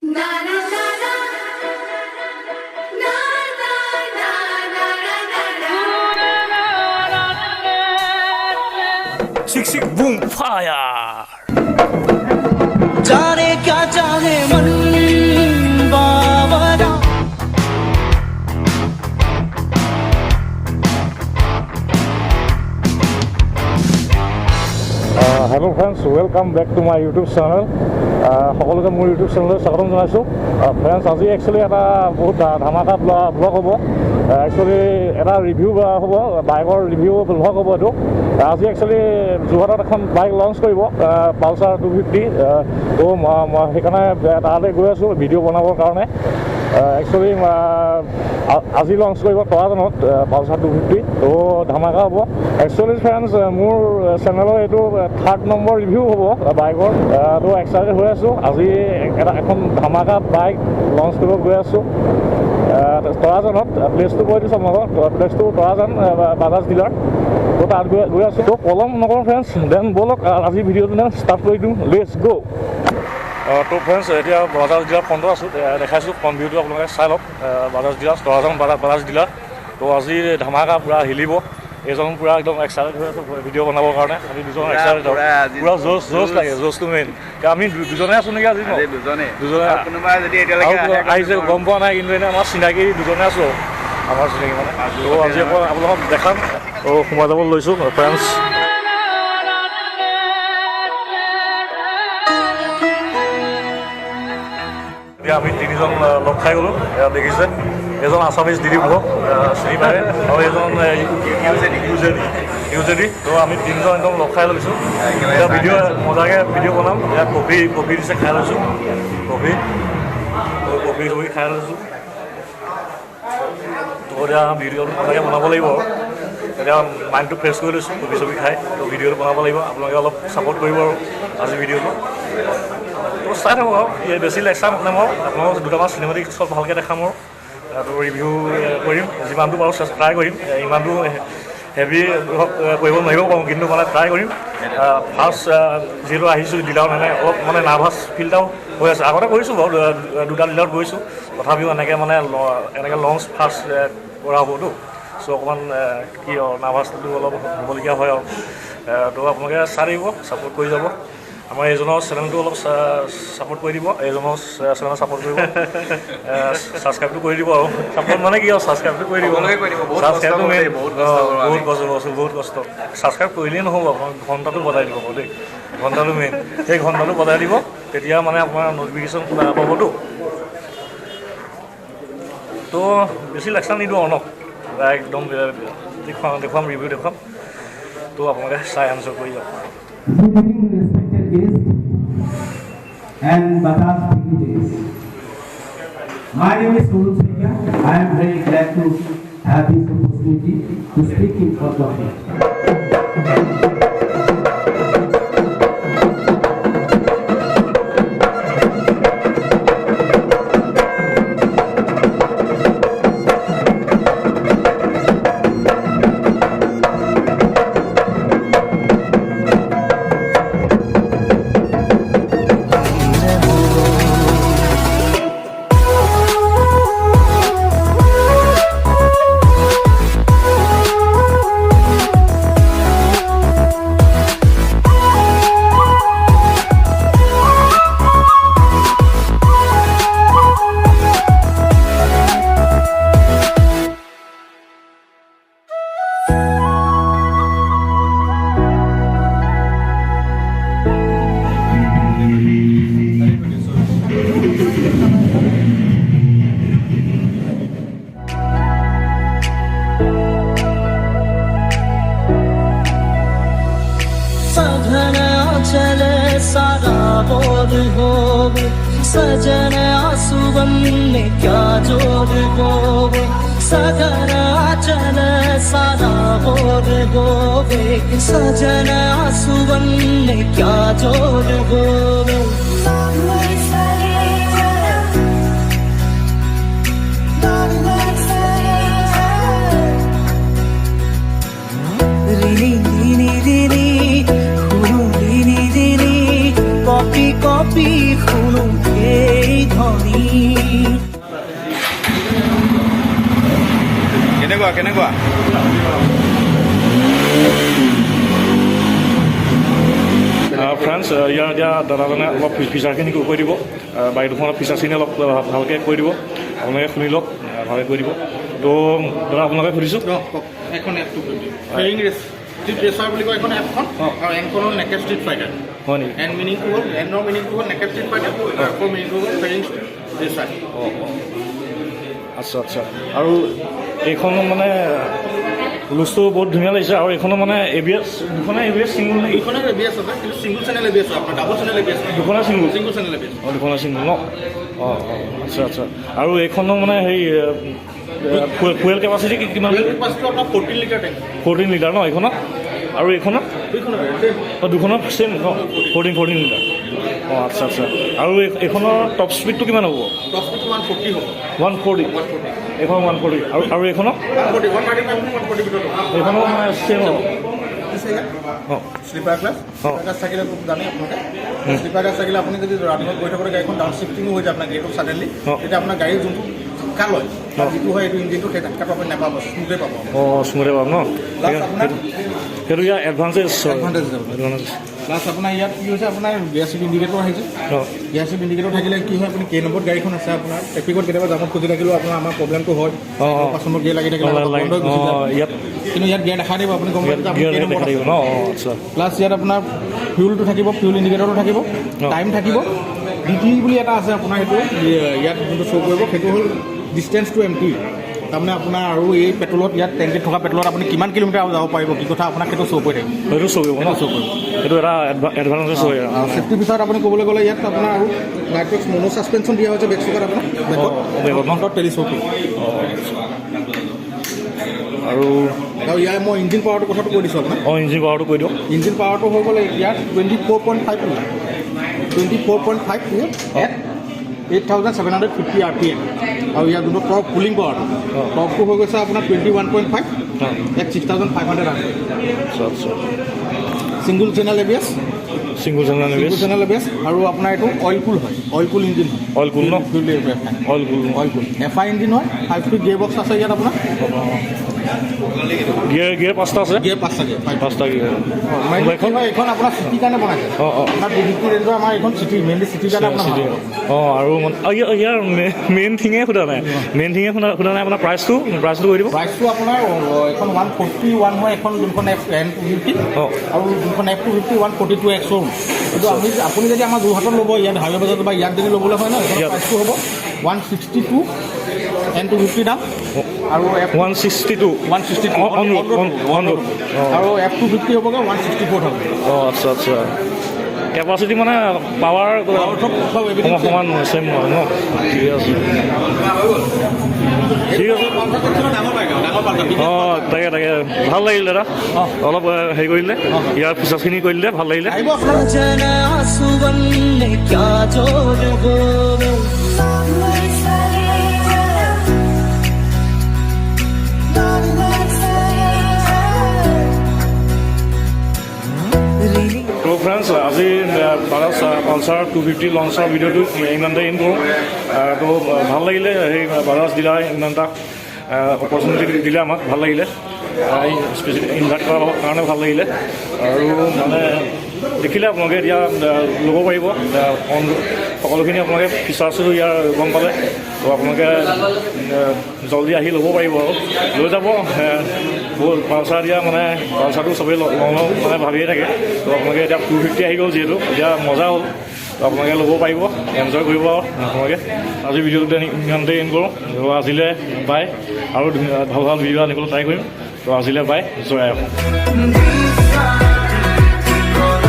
Six six boom fire. जाने क्या चाहे मन बावरा Hello friends, welcome back to my YouTube channel. সকলোকে মোৰ YouTube চেনেললৈ স্বাগতম জনাইছোঁ। ফ্ৰেণ্ডছ আজি একচুৱেলি এটা বহুত ধামাকা ব্লগ হ'ব। একচুৱেলি এটা ৰিভিউ হ'ব, বাইকৰ ৰিভিউ ব্লগ হ'ব এইটো। আজি একচুৱেলি যোৰহাটত এখন বাইক লঞ্চ কৰিব, পালচাৰ 250। তো মই সেইকাৰণে তালৈ গৈ আছোঁ ভিডিঅ' বনাবৰ কাৰণে। একচুৱেলি আজি লঞ্চ কৰিব তৰাজানত পালচাৰ 250। তো ধামাকা হ'ব। একচুৱেলি ফ্ৰেণ্ডছ মোৰ চেনেলৰ এইটো 3rd নম্বৰ ৰিভিউ হ'ব বাইকৰ। তো এক্সাইটেড হৈ আছোঁ। আজি এখন ধামাকা বাইক লঞ্চ কৰিব গৈ আছোঁ তৰাজানত। প্লেচটো কৈ দিছোঁ আপোনালোকক, প্লেচটো তৰাজান বাজাজ ডিলাৰ। তো তাত গৈ আছোঁ। তো পলম নকৰোঁ ফ্ৰেণ্ডছ, দেন ব'লক আজি ভিডিঅ'টো ষ্টাৰ্ট কৰি দিওঁ। লেটছ গ'। তো ফ্ৰেণ্ডছ এতিয়া বাজাজ ডিলাৰ ফ্ৰণ্টত আছোঁ, দেখাইছোঁ ফ্ৰণ্ট ভিউটো আপোনালোকে চাই লওক। Bajaj dealer Tarajan Bajaj dealer. তো আজি ধামাকা পূৰা হিলিব। এইজন পূৰা একদম এক্সাইটেড হৈ আছোঁ ভিডিঅ' বনাবৰ কাৰণে। আমি দুজন এক্সাইটেড পূৰা জোচ লাগে, জোচটো মেইন। আমি দুজনে আছোঁ নেকি আজি? দুজনে আহিছে গম পোৱা নাই, কিন্তু এনেই আমাৰ চিনাকি দুজনে আছোঁ, আমাৰ চিনাকি মানে। তো আজি আকৌ আপোনালোকক দেখাম। তো সোমাই যাব লৈছোঁ ফ্ৰেণ্ডছ। এতিয়া আমি তিনিজন লগ খাই গ'লোঁ, দেখিছে। এজন আছামিজ দিলীপ ব্লগ চিনি পায়, আৰু এজন ইউজেডি। তো আমি তিনিজন একদম লগ খাই লৈছোঁ। এতিয়া ভিডিঅ' মজাকৈ ভিডিঅ' বনাম। এতিয়া কফি দিছে, খাই লৈছোঁ কফি খাই লৈছোঁ। তো এতিয়া ভিডিঅ'টো মজাকৈ বনাব লাগিব। এতিয়া মাইণ্ডটো ফ্ৰেছ কৰি লৈছোঁ কফি খাই। তো ভিডিঅ'টো বনাব লাগিব, আপোনালোকে অলপ ছাপোৰ্ট কৰিব আৰু আজি ভিডিঅ'টো। তো চাই থাকক আৰু বেছি লেকচাৰ নকৰিম আৰু আপোনালোকক দুটামান চিনেমেটিক চব ভালকৈ দেখাম আৰু। তো ৰিভিউ কৰিম, যিমানটো পাৰোঁ ট্ৰাই কৰিম। ইমানটো হেভি কৰিব নোৱাৰিব পাৰোঁ, কিন্তু মানে ট্ৰাই কৰিম। ফাৰ্ষ্ট যিহেতু আহিছোঁ ডিলাৰত, অলপ মানে নাৰ্ভাছ ফিল এটাও হৈ আছে। আগতে কৰিছোঁ বাৰু, দুটা ডিলাৰত গৈছোঁ, তথাপিও এনেকৈ লঞ্চ ফাৰ্ষ্ট কৰা হ'বতো। চ' অকণমান কি আৰু নাৰ্ভাছটো অলপ হ'বলগীয়া হয় আৰু। তো আপোনালোকে চাই দিব, ছাপোৰ্ট কৰি যাব। আমাৰ এইজনৰ চেনেলটো অলপ ছাপোৰ্ট কৰি দিব, এইজনৰ চেনেল ছাপোৰ্ট কৰিব, ছাবস্ক্ৰাইবটো কৰি দিব। আৰু ছাপোৰ্ট মানে কি আৰু ছাবস্ক্ৰাইবটো কৰি দিব। ছাবস্ক্ৰাইবটো মেইন, বহুত কষ্ট। ছাবস্ক্ৰাইব কৰিলেই নহ'ব, আপোনাক ঘণ্টাটো বজাই দিব দেই, ঘণ্টাটো মেইন। সেই ঘণ্টাটো বজাই দিব, তেতিয়া মানে আপোনাৰ ন'টিফিকেশ্যন পাবতো। তো বেছি লেকচাৰ নিদিওঁ আৰু ন, একদম দেখুৱাম ৰিভিউ দেখুৱাম। তো আপোনালোকে চাই আনচাৰ কৰি যাওক। And Bajaj days. My name is Guru Singh. I am very glad to have this opportunity to speak in front of you. सजन आंसुवन में क्या जोर गोवे, सजन चल सारा बोर गोवे, सजन आंसुवन में क्या जोर गोवे। কপি শুনো এই ঘৰ কেনেকুৱা কেনেকুৱা ফ্ৰেণ্ডছ ইয়াৰ এতিয়া দাদাজনে অলপ ফিচাৰখিনি কৈ দিব বাইক দুখনৰ ফিচাৰখিনি অলপ ভালকৈ কৈ দিব আপোনালোকে শুনি লওক ভালকৈ কৈ দিব তো দাদা আপোনালোকে সুধিছোঁ এখন এপটো ফেৰিং ৰেচাৰ বুলি কয় এখন এপখন আৰু এনখন হ'ল নেকেড ষ্ট্ৰীট ফাইটাৰ হয় নেকি এন মিনিংটো হ'ল এনৰ মিনিংটো হ'ল নেকেড ষ্ট্ৰীট ফাইটাৰ আৰু মিনিংটো হ'ল ফেৰিং ৰেচাৰ আচ্ছা আচ্ছা আৰু এইখন মানে লুজটো বহুত ধুনীয়া লাগিছে আৰু এইখনৰ মানে ABS দুখনে ABS চিংগল নেকি এইখনৰ ABS আছে কিন্তু চিংগল চেনেল ABS হয় আপোনাৰ ডাবল চেনেল ABS দুখনে চিংগল চিংগল চেনেল ABS অঁ দুখনে চিংগল ন অঁ আচ্ছা আচ্ছা আৰু এইখনৰ মানে হেৰি ফুৱেল কেপাচিটি কিমান কেপাচিটি আপোনাৰ 14 লিটাৰ টেংক 14 লিটাৰ ন এইখনত আৰু এইখনত অঁ দুখনৰ ছেইম ন 14 লিটাৰ অঁ আচ্ছা আচ্ছা আৰু এইখনৰ টপ স্পীডটো কিমান হ'ব টপ স্পীড 140 হ'ব 140 এইখন 140 আৰু এইখনত 140 ভিতৰত এইখনো মানে ছেইম হ'ব অঁ স্লিপাৰ ক্লাছ থাকিলে খুব জানে আপোনালোকে স্লিপাৰ ক্লাছ থাকিলে আপুনি যদি ৰাতিপুৱা গৈ থাকোঁতে গাড়ীখন ডাউন শিফটিঙো হৈ যায় আপোনাৰ গেটত ছাডেনলি তেতিয়া আপোনাৰ গাড়ীৰ যোনটো ঝাটকা লয় যিটো হয় এইটো ইঞ্জিনটো সেই ঝাটকাটো আপুনি নাপাব স্মুথে পাব অঁ স্মুথে পাম ন সেইটো ইয়াৰ এডভান্টেজ প্লাছ আপোনাৰ ইয়াত কি হৈছে আপোনাৰ গিয়াৰশ্বিপ ইণ্ডিকেটৰ আহিছে গিয়াৰশ্বিপ ইণ্ডিকেটৰ থাকিলে কি হয় আপুনি কেই নম্বৰত গাড়ীখন আছে আপোনাৰ ট্ৰেফিকত কেতিয়াবা জামত খুজি থাকিলেও আপোনাৰ আমাৰ প্ৰব্লেমটো হয় 5 নম্বৰ গিয়াৰ লাগি থাকিলে ইয়াত কিন্তু ইয়াত গিয়াৰ দেখা দিব আপুনি গম পাব ন আচ্ছা প্লাছ ইয়াত আপোনাৰ ফিউলটো থাকিব ফিউল ইণ্ডিকেটৰটো থাকিব টাইম থাকিব DT বুলি এটা আছে আপোনাৰ সেইটো ইয়াত যোনটো শ্ব' কৰিব সেইটো হ'ল ডিষ্টেঞ্চ টু এমটি তাৰমানে আপোনাৰ আৰু এই পেট্ৰলত ইয়াত টেংকিত থকা পেট্ৰলত আপুনি কিমান কিলোমিটাৰ যাব পাৰিব কি কথা আপোনাক সেইটো শ্ব' কৰি থাকিব সেইটো শ্ব' কৰিব ন শ্ব' কৰিব সেইটো এটা এডভান্টেজ হয় আৰু ছেফটি ফিচাৰত আপুনি ক'বলৈ গ'লে ইয়াত আপোনাৰ আৰু নাইট্ৰক্স মনো ছাছপেনশ্যন দিয়া হৈছে বেক চকাত আপোনাৰ বেকত টেলিস্কোপিক আৰু ইয়াৰ মই ইঞ্জিন পাৱাৰটোৰ কথাটো কৈ দিছোঁ আপোনাক অঁ ইঞ্জিন পাৱাৰটো কৈ দিয়ক ইঞ্জিন পাৱাৰটো হৈ গ'লে ইয়াত 24.5 এট 8,750 RPM আৰু ইয়াৰ যোনটো টৰ্ক কুলিং পাৱাৰ টৰ্কটো হৈ গৈছে আপোনাৰ 21.5 এট 6,500 RPM আচ্ছা single channel ABS single channel ABS আৰু আপোনাৰ এইটো অইল কুল হয় অইল কুল ইঞ্জিন হয় অইল কুল ন অইল কুল FI ইঞ্জিন হয় 5 স্পীড গিয়াৰ বক্স আছে ইয়াত আপোনাৰ গিয়াৰ পাঁচটা আছে গিয়াৰ পাঁচটা গিয়াৰ এইখন আপোনাৰ চিটিৰ কাৰণে বনাইছে আপোনাৰ 250 ৰেঞ্জৰ আমাৰ এইখন চিটি মেইনলি চিটিৰ কাৰণে আপোনাৰ অঁ আৰু ইয়াৰ মেইন থিঙে সোধা নাই সোধা নাই আপোনাৰ প্ৰাইচটো কৈ দিব প্ৰাইচটো আপোনাৰ এখন 141 হয় এখন যোনখন N250 আৰু যোনখন F250 142 X শ্ব'ৰুম কিন্তু আপুনি যদি আমাৰ যোৰহাটত ল'ব ইয়াত হাইৱে বজাৰত বা ইয়াত যদি ল'বলৈ হয় ন প্ৰাইচটো হ'ব 162 N250 দাম আৰু 162 আৰু F250 হ'বগৈ 164,000 অঁ আচ্ছা কেপাচিটি মানে পাৱাৰ সমান নহয় ছেইম নহয় ন ঠিক আছে অঁ তাকে ভাল লাগিল দাদা অলপ হেৰি কৰিলে ইয়াৰ ফিচাৰ্ছখিনি কৰি দিলে ভাল লাগিলে सजना सुवन ने क्या जोड़ बोवे তো ফ্ৰেণ্ডছ আজি বাজাজ পালচাৰ 250 লঞ্চৰ ভিডিঅ'টো ইমানতে এণ্ড কৰোঁ তো ভাল লাগিলে সেই বাজাজ ডিলাৰ ইমানটা অপৰচুনিটি দিলে আমাক ভাল লাগিলে স্পেচিয়েলি ইনভাইট কৰাৰ কাৰণে ভাল লাগিলে আৰু মানে দেখিলে আপোনালোকে এতিয়া ল'ব পাৰিব সকলোখিনি আপোনালোকে ফিচাৰ্ছো ইয়াৰ গম পালে তো আপোনালোকে জলদি আহি ল'ব পাৰিব আৰু লৈ যাব বহুত পালচাৰ দিয়া মানে পালচাৰটো চবেই লওঁ মানে ভাবিয়ে থাকে তো আপোনালোকে এতিয়া 250 আহি গ'ল যিহেতু এতিয়া মজা হ'ল তো আপোনালোকে ল'ব পাৰিব এনজয় কৰিব আৰু আপোনালোকে আজি ভিডিঅ'টো ইমানতে এণ্ড কৰোঁ তো আজিলৈ বাই আৰু ভাল ভিডিঅ' আনিবলৈ ট্ৰাই কৰিম তো আজিলৈ বাই জয় আহোঁ